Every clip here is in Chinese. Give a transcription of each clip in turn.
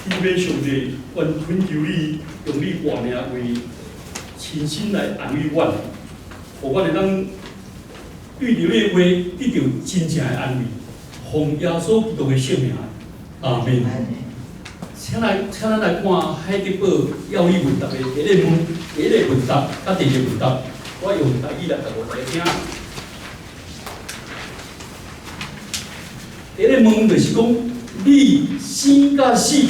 天父上帝愿恳求你，用你活命为亲身来安慰阮，互阮会当对着你的话得到真正的安慰，奉耶稣基督的圣名，阿门。请咱来看海德堡要理问答的第一个问答，甲第二个问答，我用台语来甲大家听。第一个问就是讲，你生甲死，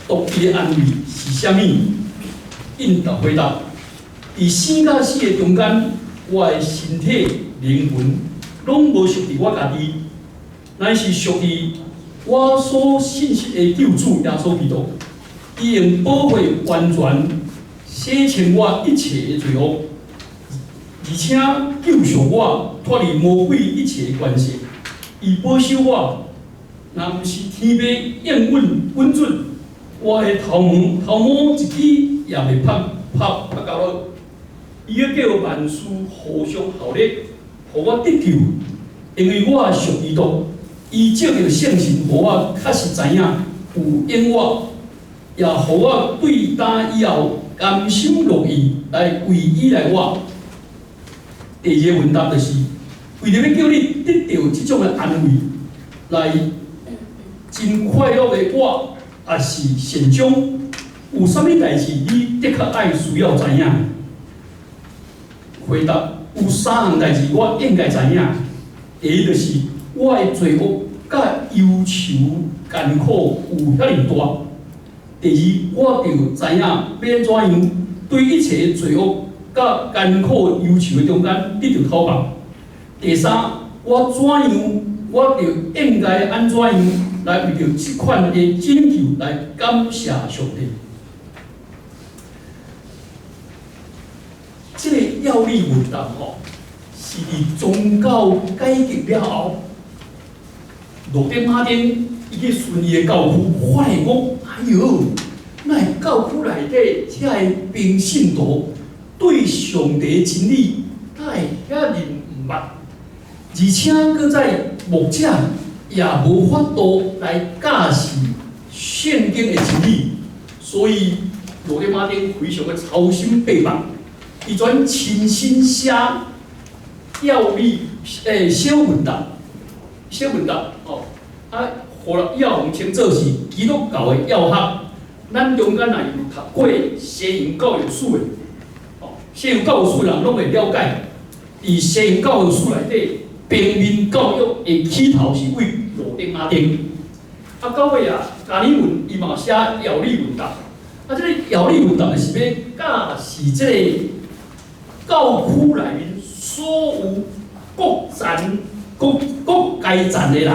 独一的安慰是啥物？应答回答：伫生甲死的中间，我的身体、灵魂，拢无属于我家己，乃是属于我所信息的救主耶稣基督。伊用宝血完全洗清我一切的罪恶，而且救赎我脱离魔鬼一切的关系。伊保守我，若毋是天父应允准，我的头毛一支也袂拍到落。伊要叫万事互相效力，互我得救，因为我属基督。伊借着圣神，互我确实知影有因我，也互我对答以后甘心乐意来为依赖我。第二个问答就是，为着要叫你得到这种的安慰，来真快乐的我，也是善终。有啥物代志你的确爱需要知影？回答：有三项代志我应该知影。第一就是我的罪恶甲忧愁艰苦有遐尼大。第二，我着知影要怎样对一切罪恶甲艰苦忧愁的中间得到讨伐。第三，我着应该安怎样来为着这款的拯救来感谢上帝。这个要理问答是伫宗教改革了后，罗德马丁伊去顺伊的教区，发现讲，哎哟，咱教区内底遮个平信徒对上帝的真理，敢会遐尼毋捌，而且搁在牧者也无法度来教示圣经的真理，所以罗德马丁非常的操心背梦，伊全亲身写要理小问答哦，互要红称作是基督教的要学。咱中间也有读过西洋教育史的，西洋教育史人拢会了解，伫西洋教育史内底，平民教育的起头是为罗德马丁。到尾加尔文伊嘛写要理问答，这个要理问答是要教示这个教区内面所有各阶层的人，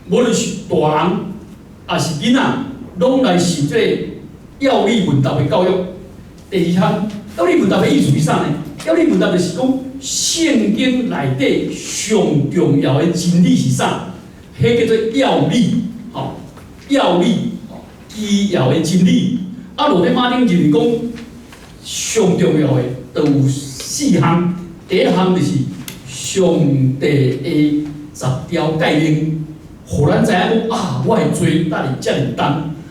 无论是大人也是囡仔，拢来受这个要理问答的教育。第二项，要理问答的意思是啥呢？要理问答就是讲，圣经内底上重要的真理是啥？迄叫做要理，要理，基要的真理。罗德马丁认为讲，上重要的就有4项。第一项就是上帝的10条诫命，互咱知影讲我的罪哪里遮尔重，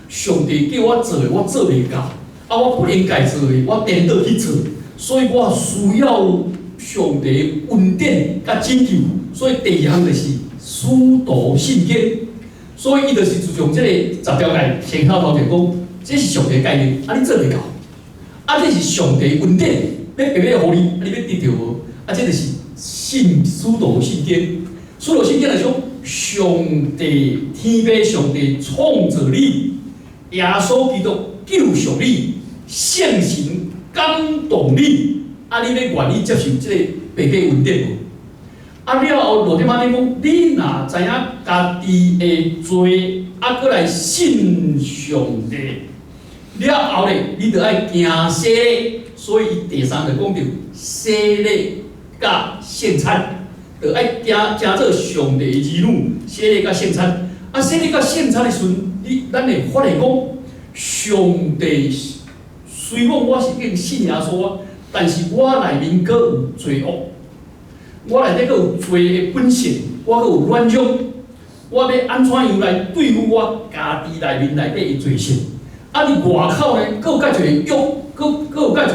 上帝叫我做的我做袂到，我不应该做的我颠倒去做，所以我需要上帝的恩典甲拯救。所以第二项就是使徒信经，所以伊就是自从这个10条诫先头前讲，这是上帝的诫命，你做袂到，这是上帝的恩典，要白白互你，你要得到无？这就是信使徒信经。使徒信经就是讲，上帝天父上帝创造你，耶稣基督救赎你，圣神感动你，你要愿意接受这个白白恩典无？了后，罗德马丁讲，你若知影家己的罪，搁来信上帝，了后咧，你就爱行洗礼。所以第三就讲到洗礼甲圣餐，就爱行做上帝的儿女，洗礼甲圣餐。洗礼甲圣餐的时阵，咱会发现讲，上帝虽讲我是已经信耶稣，但是我内面阁有罪恶，我内底阁有罪的本性，我阁有软弱，我要安怎样来对付我家己内面的罪性？啊，伫外口呢，佫有介侪欲，佫有介侪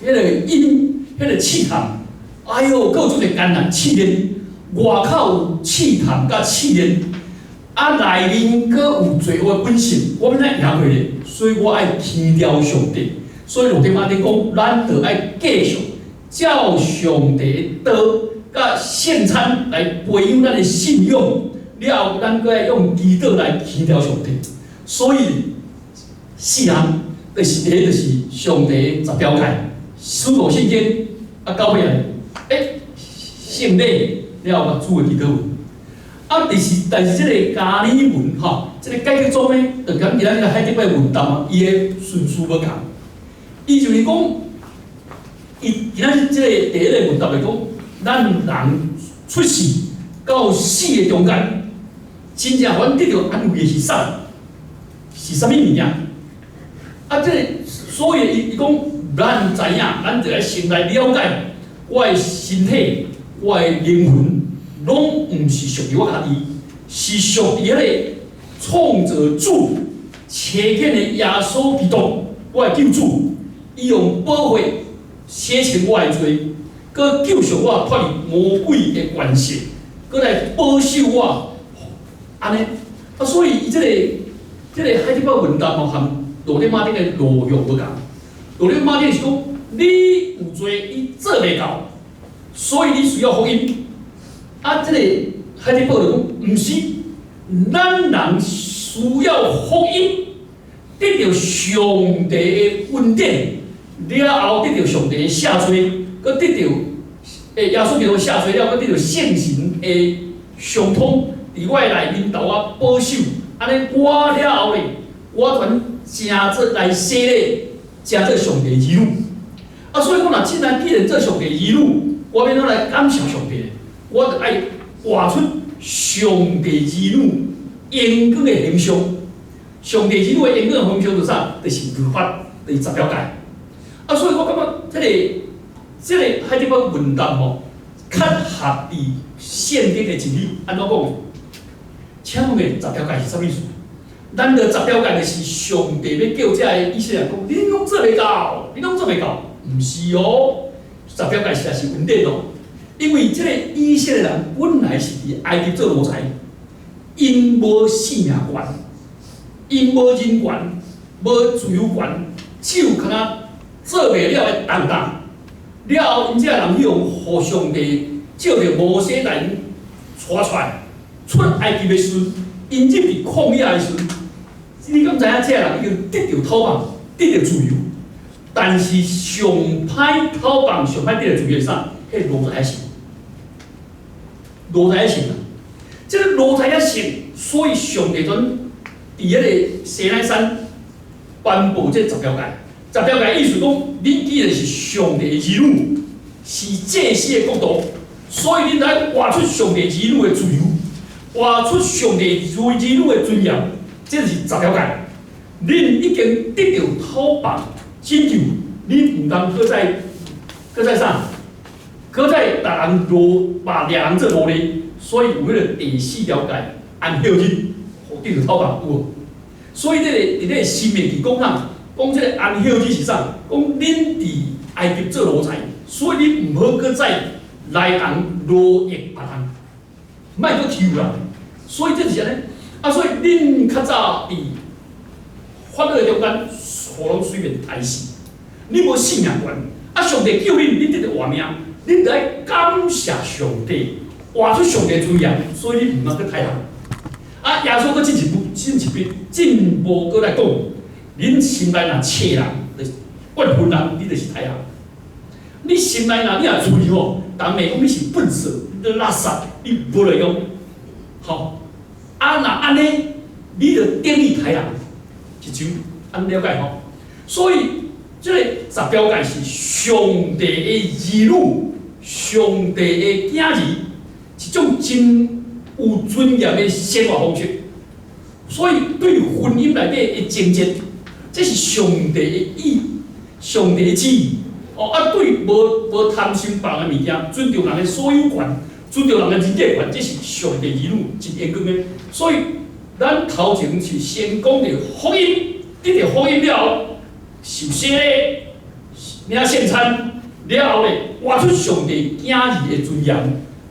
迄个阴，迄个试探。哎哟，佫有做个艰难试炼。外口有试探甲试炼，啊，内面佫有罪恶本性，我要怎赢过咧？所以我爱天调上帝。所以罗德马丁讲，咱着爱继续照上帝的道甲圣餐来培养咱的信仰，了后咱佫爱用祈祷来天调上帝。所以四项就是第一，就是上帝十条诫，使徒信经啊，到尾啊，圣礼了后主的祈祷文。啊，但是这个加利文吼，这个解决中呢，就跟今仔日海底摆文档啊，伊的顺序无共。伊就是讲，伊今仔日这个第一个问答来讲，咱人出世到死的中间，真正阮得到安慰的是啥？是啥物物件？啊，这个所以伊讲，咱知影，咱就来先来了解，我的身体、我的灵魂，拢毋是属于我家己，是属于迄个创造主、切见的耶稣基督，我的救主。伊用保血洗清我的罪，佮救赎我脱离魔鬼的关系，佮来保守我，安尼啊，所以伊这个海底包文档吼，含罗德马丁的内容无共。罗德马丁是讲，你有罪，你做袂到，所以你需要福音。啊，这个海底包就讲，毋是，咱人需要福音，得到上帝的恩典。了后得到上帝的赦罪，佮得到耶稣基督赦罪了，佮得到圣神的相通，伫我内面斗我保守，安尼我了后咧，我全正做来洗咧，正做上帝儿女。啊，所以讲若既然做上帝儿女，我要怎来感谢上帝？我着爱活出上帝儿女荣光的形象。上帝儿女的荣光的形象是啥？就是律法，就是十条诫。啊，所以我感觉这个海底包文档吼，较合伫圣经的真理。安怎讲？请问十条诫是啥意思？咱的十条诫就是上帝要叫这个以色列人讲，恁拢做袂到，恁拢做袂到，毋是哦。十条诫实在是问题哦，因为这个以色列人本来是伫埃及做奴才，因无性命权，因无人权，无自由权，只有可能。做袂了的重担，了后因这人去用互上帝照着摩西来带出来，出埃及的时阵，因入伫旷野的时阵，你敢知影这人已经得到讨棒，得到自由，但是上歹讨棒、上歹得到自由是啥？迄罗在性，罗在性啊！这个罗在性，所以上帝阵伫迄个西奈山颁布这十条诫。十条诫意思讲，恁既然是上帝的儿女，是祭司的国度，所以恁来活出上帝儿女的自由，活出上帝儿女的尊严，这是十条诫。恁已经得到讨棒拯救，恁唔通搁再啥？搁再达人把两人做奴隶，所以有迄个第四条诫，安息日，互得到讨棒有无？所以伫个新命记讲啥？讲这个安息日是啥？讲恁伫埃及做奴才，所以你唔好搁再来人奴役别人，莫搁欺负人。所以这是安尼。啊，所以恁较早伫法律中间，互人随便刣死，你无性命权。啊，上帝救恁，恁得到活命，恁得爱感谢上帝，活出上帝尊严，所以你唔通搁刣人。啊，耶稣搁进一步搁来讲。恁心内若切人，就是惯分人，你就是刣人。你心内若你若注意吼，人袂讲你是笨蛇，你垃圾，你无路用。吼，啊若安尼，你就定义刣人，一种安了解吼。所以，这个十条诫是上帝的儿女，上帝的囝儿，一种真有尊严的生活方式。所以，对婚姻内底的情节。这是上帝的意，上帝的旨意。哦，啊，对无贪心别人的物件，尊重人的所有权，尊重人的人格权，这是上帝儿女真严格的。所以，咱头前是先讲着福音，得着福音了后，受洗礼，领圣餐了后咧，活出上帝囝儿的尊严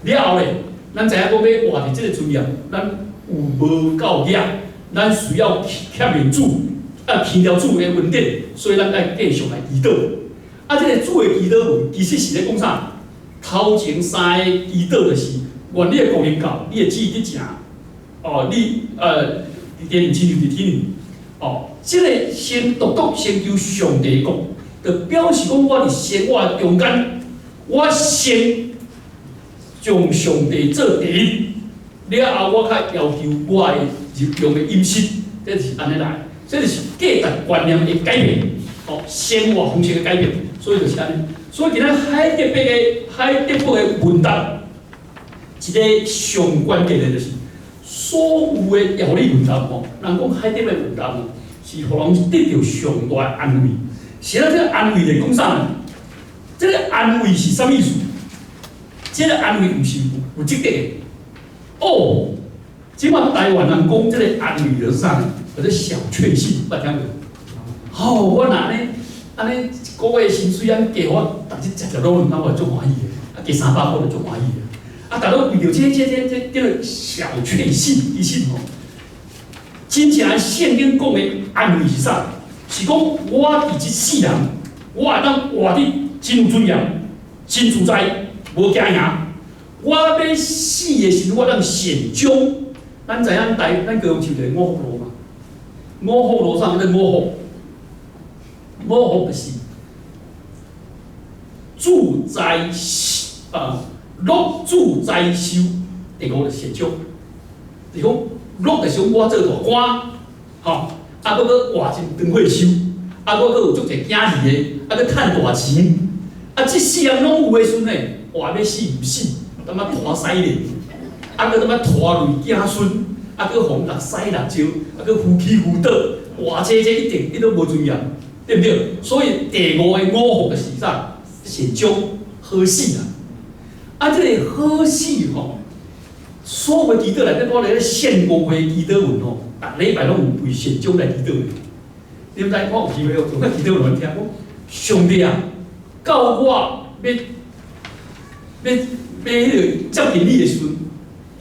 了后咧，咱知影讲要活伫这个尊严，咱有无够额，咱需要欠命主，欠了主的恩典，所以咱爱继续来祈祷。啊，这个主的祈祷其实是咧讲啥？头前三个祈祷就是愿你的国领教，你的旨意得成。哦，你天灵亲像伫天灵。哦，这个先独独先求上帝国，就表示讲我伫生活中间，我先将上帝做第一，了后我较要求我的日用的饮食，这是安尼来，这就是价值观念的改变，哦，生活方式的改变，所以就是安尼。所以今仔海德堡的文档，一个上关键的就是。所有的药理文章吼，人讲海德堡文章吼，是互人得到上大的安慰。现在这个安慰来讲啥呢？这个安慰是啥意思？这个安慰不是有值得的。哦，即摆台湾人讲这个安慰就是啥呢？叫做小确幸，捌听过？哦，我若安尼一个月薪水安加我，逐日食食卤卵，我足欢喜的，加300块就足欢喜的。啊，大家为着这个小确幸，其实吼，真正圣经讲的安慰是啥？是讲我伫这世人，我会当活得真有尊严、真自在，无惊吓。我要死的时候，我当善终。咱知影咱高雄就个五福路嘛，五福路上那五福就是住在乐住在修，第五就是善终。是讲乐就是讲我做大官，吼，啊，搁活真长岁寿，啊，搁有足侪囝儿的，啊，搁趁大钱，啊，这世人拢有的时阵呢，活要死毋死，他妈拖屎咧，啊，搁他妈拖累子孙，啊，搁互人屎人招，啊，搁夫妻妇倒，活这一定伊都无尊严，对不对？所以第五个五福就是啥？善终好死啦。啊，这个好死吼，所有祈祷内底，我咧献五个祈祷文吼，逐礼拜拢有为善终来祈祷的。你毋知我有机会用个祈祷文听讲，上帝啊，到我要迄个接近你的时阵，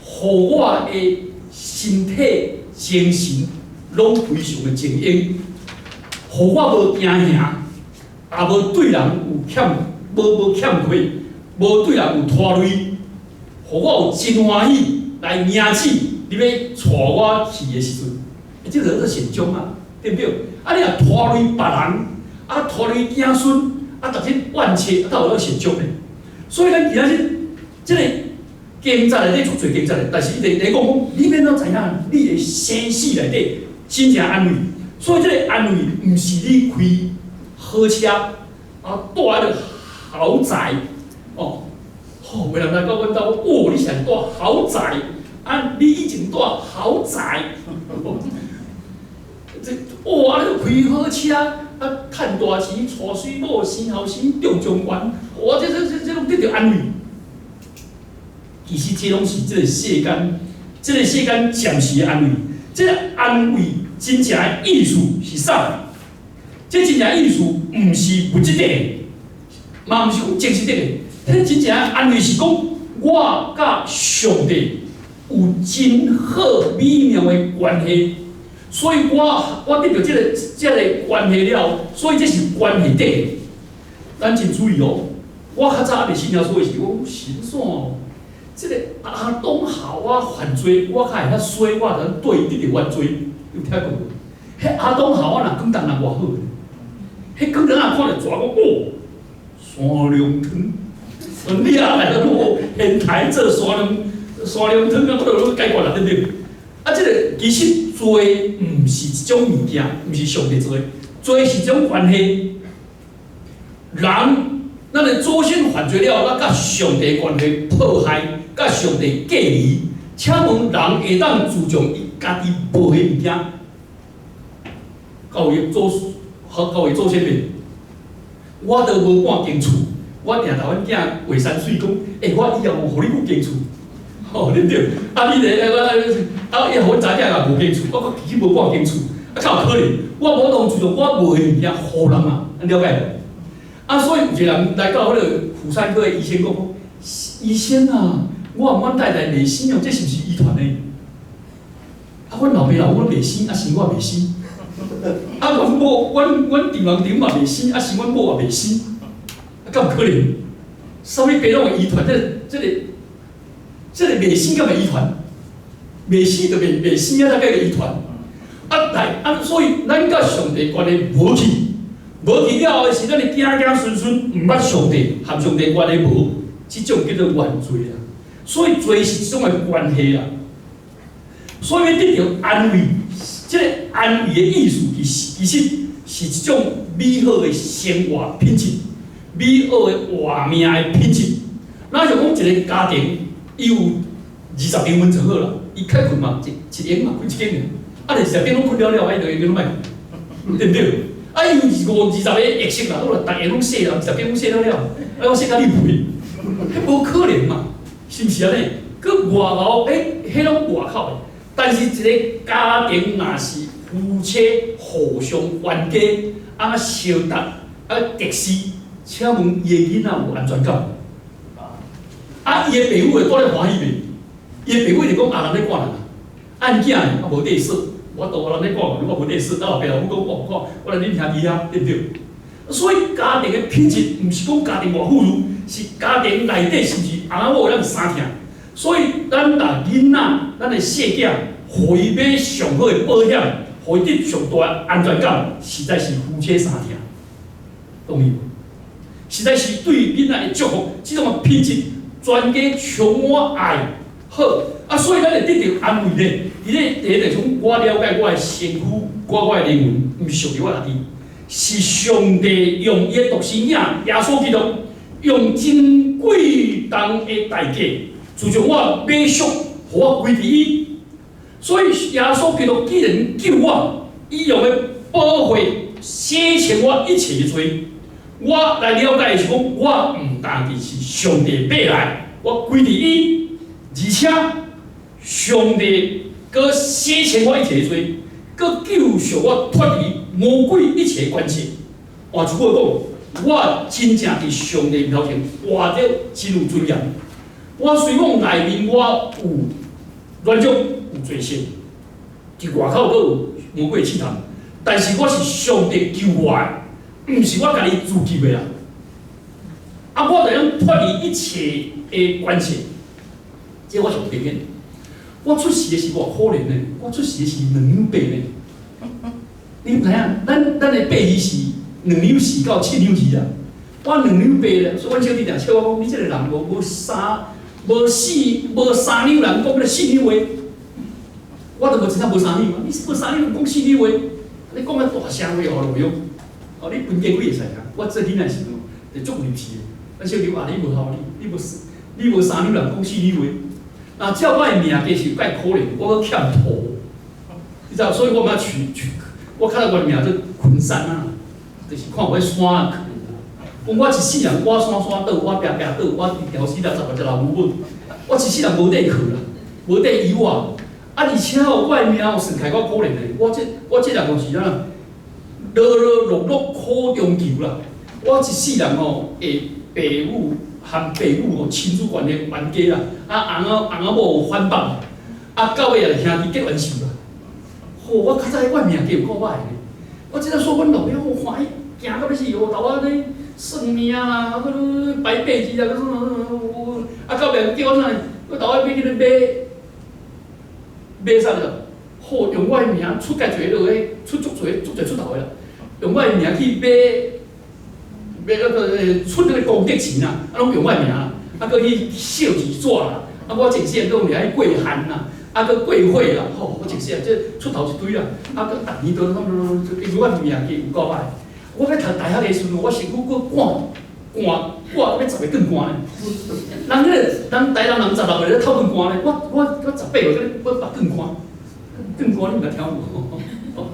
互我的身体、精神拢非常的精英，互我无惊吓，也无对人有无欠亏。无对人有拖累，互我有真欢喜来迎旨，你要带我去的时阵，这个叫善终啊，对不对？啊，你若拖累别人，啊拖累子孙，啊逐日怨气，啊，才有善终呢。所以咱今仔日这个经节内底足侪经节的，但是你讲，你免怎知影，你的生死内底真正安慰。所以这个安慰，毋是你开好车，啊，住迄个豪宅。哦，好，袂人来到阮兜，哦，你想住豪宅，啊，你以前住豪宅，这哇，你开好车，啊，趁大钱，娶水某，生后生，中状元，哇，这拢得到安慰。其实这拢是这个世间暂时的安慰。这个安慰真正的意思是啥？这真正的意思毋是物质的，嘛毋是讲精神的。迄真正安慰是讲，我甲上帝有真好美妙的关系，所以我得到这个关系了，所以这是关系底。咱真注意哦，我较早还袂信耶稣的时候，我神算哦，这个阿东校啊犯罪，我较会较衰，我通对伊得到原罪，有听过无？迄阿东校我若讲当人偌好，迄讲当人看着抓我哦，山凉汤。你啊来到我现台做山凉汤，我都解决啦，对不对？啊，这个其实罪毋是一种物件，毋是上帝做的，罪是一种关系。人，咱的祖先犯罪了，咱甲上帝关系破坏，甲上帝隔离。请问人会当自从伊家己无迄物件，到伊祖先面，我都无半间厝。我定甲阮囝画山水讲，我以后互你有建厝，吼对不对？啊，你咧以后阮查囝也无建厝，我其实无我建厝，较有可能，我无当做我无诶物件互人嘛，了解无？啊，所以有一个人来到迄个妇产科的医生讲，医生啊，阮太太袂生哦，这是毋是遗传呢？啊，阮老爸老母袂生，啊生我袂生。啊，阮某，阮丈人嘛袂生，啊生阮某也袂生，啊，敢有可能？啥物病拢会遗传？这个袂生敢会遗传？袂生就袂生啊，才个遗传。所以咱甲上帝关系无去。无去了后是咱的子子孙孙毋捌上帝，含上帝关系无，即种叫做原罪啊。所以罪是一种的关系啊。所以要得到安慰，即个安慰的意思其实是一种美好的生活品质，美好的活命的品质。咱就讲一个家庭，伊有20张蚊就好啦，伊开困嘛，一间嘛，开一间尔，啊，20间拢困了了，伊就叫卖，对不对？啊，伊有20个液色啦，我逐个拢洗啦，20间拢洗了了，我洗甲你赔，迄无可能嘛，是毋是安尼？佮外头，迄拢外口的，但是一个家庭若是夫妻互相冤家，相达，敌视，请问伊的囡仔有安全感？啊，伊的爸母会多咧欢喜袂？伊的爸母就讲人咧管人，按囝的无地说。我人咧讲，我无得说，老爸老母讲我来恁兄弟啊，对不对？所以家庭的品质，毋是讲家庭偌富裕，是家庭内底是毋是翁某咱相疼。所以咱若囡仔，咱的细囝，互伊买上好的保险，互伊得上大的安全感，实在是夫妻相疼，同意无？实在是对囡仔的祝福，这种的品质，全家充满爱，好。啊，所以咱会得到安慰咧。伊咧第一就讲，我了解我的身躯，我的灵魂，毋是属于我家己，是上帝用伊的独生囝耶稣基督，用真贵重的代价，就将我买赎，互我归伫伊。所以耶稣基督既然救我，伊用的宝血洗清我一切的罪。我来了解的是讲，我毋单只是上帝买来，我归伫伊，而且。上帝佮洗清我一切罪，佮救赎我脱离魔鬼一切关系。换句话讲，我真正伫上帝面头前活得真有尊严。我虽讲内面我有软弱、有罪性，伫外口佮有魔鬼试探，但是我是上帝救我的，毋是我家己自救的啦。啊，我着通脱离一切的关系，这我上顶面。我出世的是偌可怜呢，我出世的是2娘8呢。你知影？咱的8字是2娘4到7娘字啊。我2娘8咧，所以阮小弟定笑我讲，你这个人无3娘人讲个4娘话，我都无真正无3娘啊。你无3娘讲4娘话，你讲个大声话互路用。哦，你分家几会使啊？我做囡仔时阵，就足有力气的。咱小弟话你无效力，你无3娘人讲4娘话。那照我的命计是介可怜，我欠土，你知道，所以我嘛取，我看到我的命做昆山啊，就是看我山啊。讲我一世人，我山倒，我壁倒，我条死60个只老母母，我一世人无地去啦，无地医我。啊，而且哦，我的命哦，算起我可怜的，我这人就是啊，落苦中求啦。我一世人哦，会爸母。含爸母哦，亲子关系冤家啦，翁仔某有反绑，到尾也兄弟结冤仇啦。我较早我命计有够歹个，我即个说阮老爸好欢喜，惊到要死哦，头仔咧算命啦，摆八字啦，到尾叫我啥？我头仔要去咧买啥了？用我的名出介侪落去，出足侪出头个啦，用我的名去买。出那个功德钱啊，拢用我名啊，搁去烧纸纸啦，我前世都掠去过汉啦，搁过火啦，我前世这出头一堆啦，搁逐年都因为我命计有够歹，我要读大学的时阵，我身躯搁寒，我要10个更寒咧，人台南人16个咧透更寒咧，我18个咧，我更寒，你毋捌听无？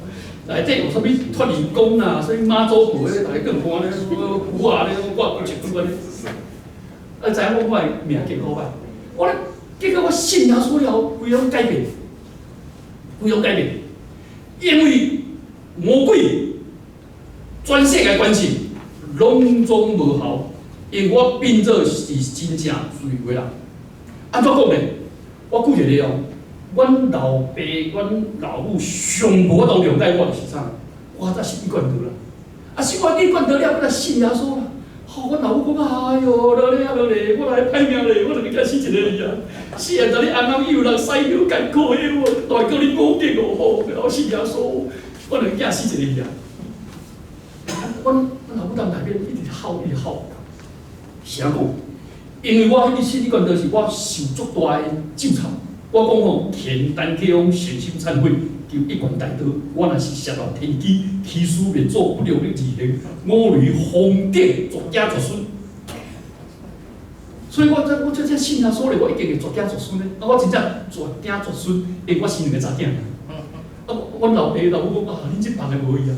内底有啥物脱离宫啊，啥物妈祖婆咧，大家更看咧，古啊咧，我有一本咧。知影我的命结果歹，我咧结果我信耶稣了，规拢改变，规拢改变，因为魔鬼全世界关系拢总无效，因为我变做是真正自由的人。安怎讲呢？我久一个了，阮老爸、阮老母上无当了解我就是啥？我才是一贯道啦。啊，是我一贯道了，我来信耶稣啦。哦，阮老母讲哎哟，落咧我来歹命咧，我著惊死一个哩啊！死啊！当你安人有人使有艰苦的，我大叫你保健哦，我信耶稣，我著惊死一个哩啊！阮老母当内面一直吼，一直吼，啥讲？因为我迄日信，你讲就是我受足大的咒诅。我讲吼，田单启往诚心忏悔，求一贯大道。我若是涉乱天机，欺师灭祖，不良的字行，我类风顶作假作孙。所以我这信耶稣咧，我一定会作假作孙咧。啊，我真正作假作孙，因为我生两个查囝。啊，阮老爸老母讲啊，恁这房的无伊啊，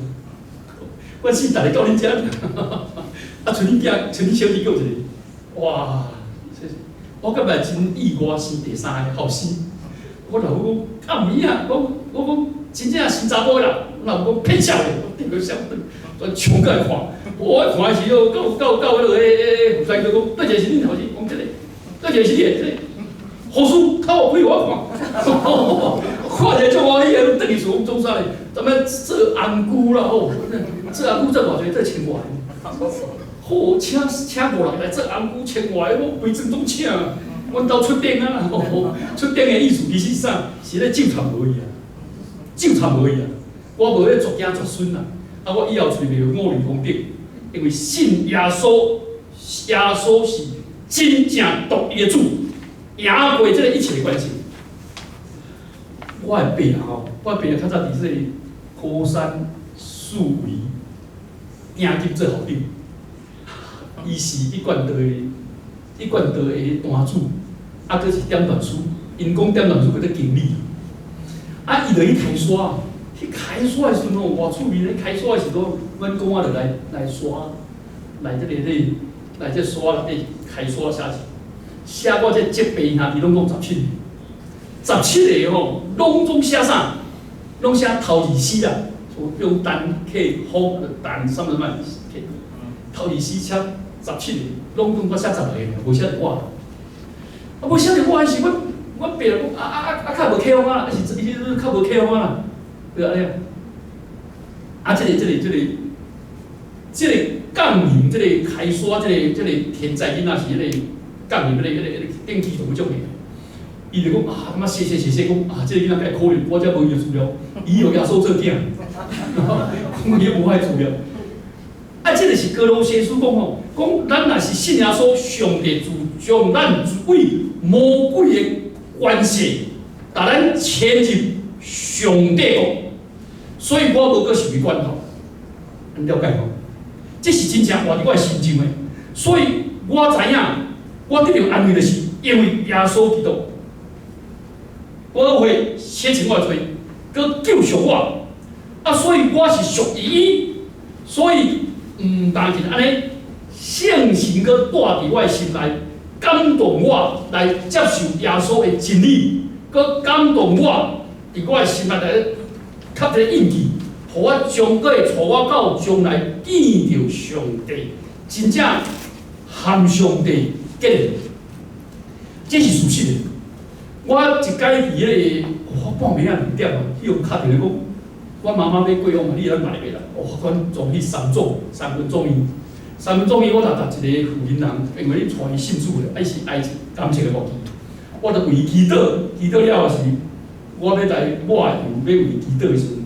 我死逐个到恁遮。啊，像恁囝，像恁小弟有一个，哇！我感觉真意外生第三个后生。我老母讲啊唔影，我讲真正生查某啦，老母讲骗笑的，我顶个笑转冲过来看，我看的时候到迄落副帅哥讲，对一个是恁后生，讲这个，对一个是你这个，护士靠开我看，看起来足欢喜的，等于是我们中山的，咱们做红菇啦吼，做红菇做偌济，做千外。好，请5人来做红菇千外，我规阵拢请。阮兜出店啊，出店的意思其实是啥？是咧咒诅无伊啊，咒诅无伊啊。我无咧作囝作孙啊，啊我以后找袂五类风顶，因为信耶稣，耶稣是真正独一的主，赢过这个一切的关系。我的爸吼，我爸较早伫这里高山树围鼎金做校长，伊是一贯道的单主。啊，佫是点传书，因讲点传书佫咧经理。啊，伊著去开刷，去开刷的时阵哦，偌趣味咧！开刷的时阵，阮公仔著来刷，来这刷内底开刷写字，写我这节碑下，伊拢讲17个吼，拢总写啥？拢写头二诗啊，用单客福单什么嘛，头二诗写17个，拢总我写10个，无写我。啊，无晓得我是阮爸讲较无客风啊，是较无客风啊，对安尼啊。啊，这个杠铃，这个开刷，这个天才囡仔是迄个杠铃，迄个电器同种的。伊就讲啊，他妈谢，讲啊，这个囡仔介可怜，我遮无伊的资料，伊有耶稣做囝，我也无爱资料。啊，这个是哥罗西书讲吼，讲咱若是信耶稣，上帝将咱为魔鬼的关系，把咱牵入上帝国，所以我无搁想去管头，了解无？这是真正活伫我的心中的，所以我知影，我得到安慰的是，因为耶稣基督，我会写成我的罪，搁救赎我，啊，所以我是属于伊，所以但是安尼，圣神搁带伫我的心内。感动我来接受耶稣的真理，佮感动我伫我的心内来刻一个印记，互我将会带我到将来见着上帝，真正含上帝结连，这是事实的。我一解伫迄个，我半暝啊2点啊，迄个敲电话讲，我妈妈要过往嘛，你来买袂啦？阮从去三分钟伊。3分钟伊，我搭一个妇人人，因为你带伊信主的，是爱感情的问题。我著为伊祈祷，祈祷了后是，我要来抹油，要为伊祈祷的时阵，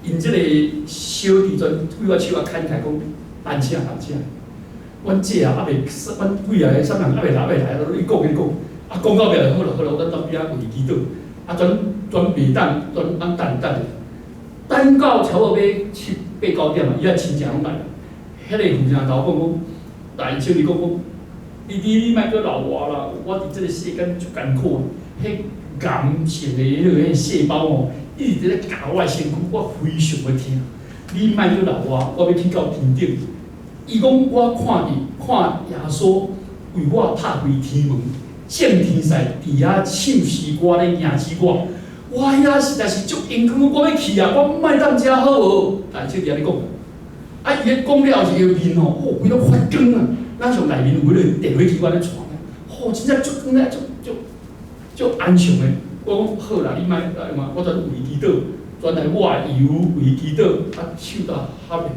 因即个小弟阵对我手啊牵开讲，单车。阮姐啊，未，阮几啊个啥人还未来，你讲，啊讲到尾好啦，咱当边仔为伊祈祷，啊全袂当，全等，等到差不多要7、8、9点啊，伊啊亲戚拢来。迄个妇人头讲，大小弟讲，你莫搁留我啦！我伫即个世间足艰苦，迄癌性的迄个细胞哦，一直在咬我身躯，我非常的疼。你莫去闹我要去到天顶。伊讲我看耶稣为我拍开天门，正天使伫遐唱诗歌咧迎接我。我遐实在是足勇敢，我要去啊！我莫当遮好无？啊，即个安尼讲。啊，伊咧讲了后，一个面吼，规个发光啊！咱从内面有迄个电话机关咧传啊，真正足光咧，足安详诶。我讲好啦，你莫来嘛，我跩为祈祷，转来我油为祈祷，啊，手到合诶，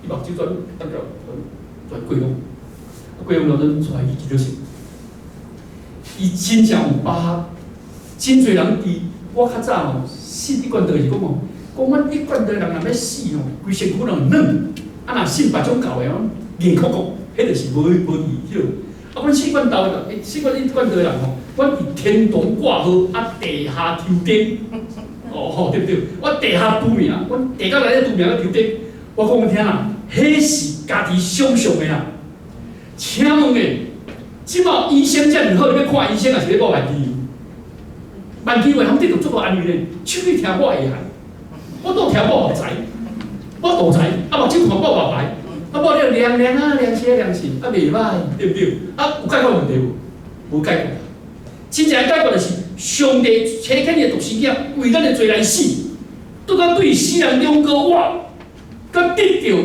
伊目睭转过风，过风了咱出来去祈祷室。伊真正有把握，真侪人伫我较早吼，信一贯道是讲吼，讲阮一贯道人若要死吼，规身躯拢软，啊若信别种教诶哦，硬壳壳，迄就是无义迄落。啊，阮四贯道一贯道人吼，阮伫天堂挂号，啊地下抽顶，哦对不对？我地下拄命，阮地下内底拄命咧抽顶，我讲你听啦，迄是家己想象诶啦。请问诶，即马医生遮尔好，你要看医生也是要报万机？万机话，他们得到做到安尼咧，手去听我会害，我都听我目知，我都知，啊目睭看我目白，啊无了亮亮啊，亮些亮些，啊袂歹，对不对？啊有解决问题无？无解决。真正解决就是上帝差遣伊的独生囝为咱的罪来死，拄到对死人中过活，甲得到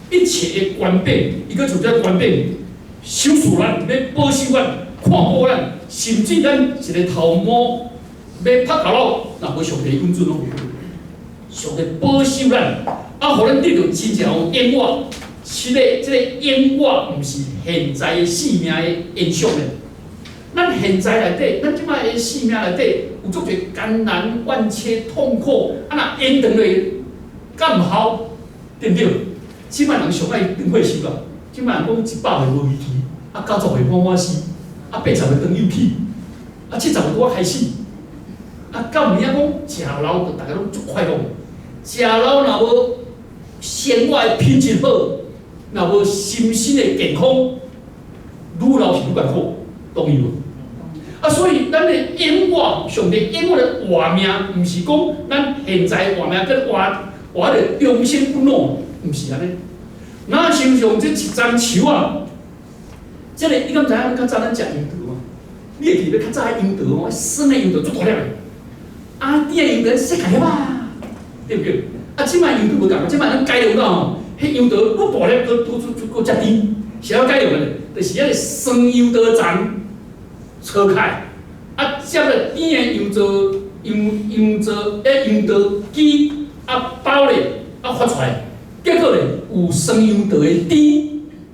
一切的权柄，伊个就叫权柄，守护咱，要保守咱，看好咱，甚至咱一个头毛要拍头脑，若无上帝允准拢袂好。上帝保守咱，啊，互咱得到真正有永活。即个永活，毋是现在的生命的延续咧。咱现在内底，咱即摆的生命内底有足侪艰难、万切、痛苦，啊，若延长落，敢毋好，对不对？即摆人上爱长岁寿啦，即摆人讲100岁无危机，啊90岁满满死，啊80岁长有气，啊70岁拄开始，啊到明仔讲食老，大家拢足快乐。食老若无生活的品质好，若无心身的健康，愈老是愈艰苦，同意无？啊，所以咱的永活，上帝永活的活命，毋是讲咱现在活命跟活的终身不老，毋是安尼。那想象这一丛树啊，这个你敢知影？较早咱食樱桃嘛？你会记得较早的樱桃哦，酸的樱桃足大粒的，啊，甜的樱桃细颗粒啊，对不对？啊，即摆樱桃无共，即摆咱改良到吼，迄樱桃愈大粒，佫遮甜，是要改良的，就是迄个酸樱桃丛。扯开，啊，接了甜的樱桃枝，啊包咧，啊发出来，结果咧有酸樱桃的甜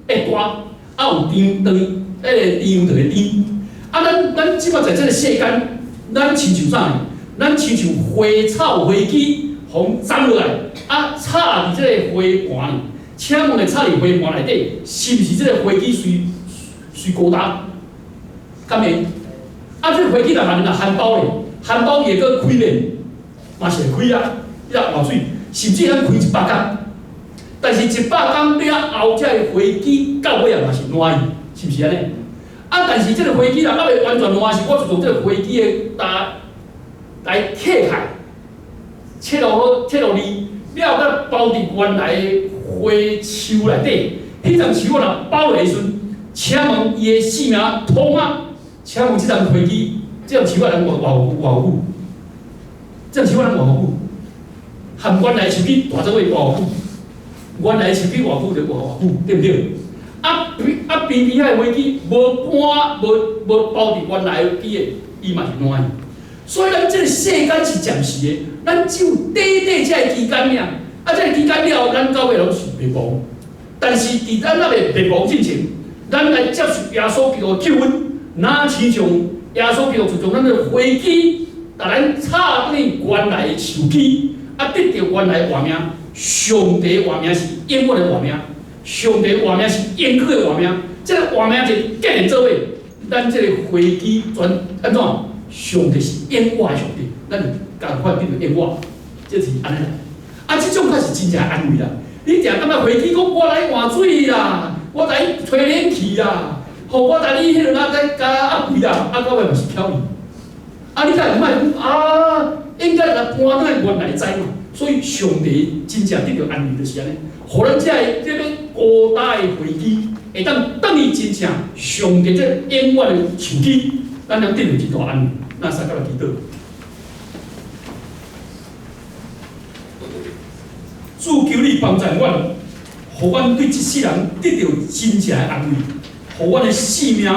会大，啊有甜个甜樱桃的甜，啊咱即摆在这个世间，咱亲像啥呢？咱亲像花草花枝，互长落来，啊插伫这个花盘里，请问咧插伫花盘内底，是毋是这个花枝随高大？敢会？啊，这花枝若含包咧，含包也个开咧，嘛是会开啊，迄个漏水，甚至咱开100工，但是100工了后，这个花枝到尾啊嘛是烂去，是毋是安尼？啊，但是这个花枝若还未完全烂是，我就从这个花枝的来切开，切落里，了再包伫原来的花树内底，迄丛树若包落时阵。请问伊的性命通啊？请问这丛花枝，这种树啊，人偌久？这种树啊，人偌久？含原来树枝大做位偌久？原来树枝偌久就偌久，对不对？边遐的花枝无包伫原来的枝的，伊嘛是烂。所以咱这个世间是暂时的，咱只有短这个期间尔。啊，这个期间了后，咱到尾拢是灭亡。但是伫咱那个灭亡之前，咱来接受耶稣基督的救恩，那亲像耶稣基督就从咱的花枝，把咱插进原来的树枝，啊，得到原来的活命。上帝的活命是永远的活命，上帝的活命是永久的活命。这个活命是结连做伙，咱这个花枝全安怎？上帝是永活的上帝，咱就共款变做永活，这是安尼啦。啊，这种才是真正安慰啦。你定感觉花枝讲我来换水啦？我来吹冷气啦，互我带你迄落仔再加压贵啦，啊到尾嘛是巧你。啊，你敢会卖讲啊？应该来搬倒原来知嘛。所以上帝真正得到安慰就是安尼，互咱遮个这个孤单的飞机会当等于真正上帝这永远的手机，咱能得到真大安慰。那三个来祈祷。主求你帮助阮，互阮对一世人得到真正的安慰，互阮的生命有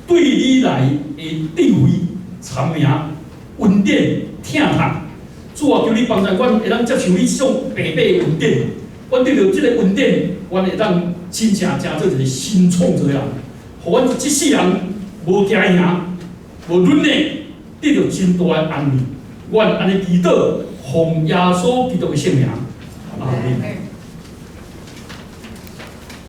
对你来的智慧、参明、恩典、疼痛。主啊，求你帮助阮，会当接受你这种白白的恩典。阮得到这个恩典，阮会当真正做一个新创造的人，互阮一世人无惊赢、无软弱，得到真大的安慰。阮安尼祈祷，奉耶稣基督的圣名，阿门。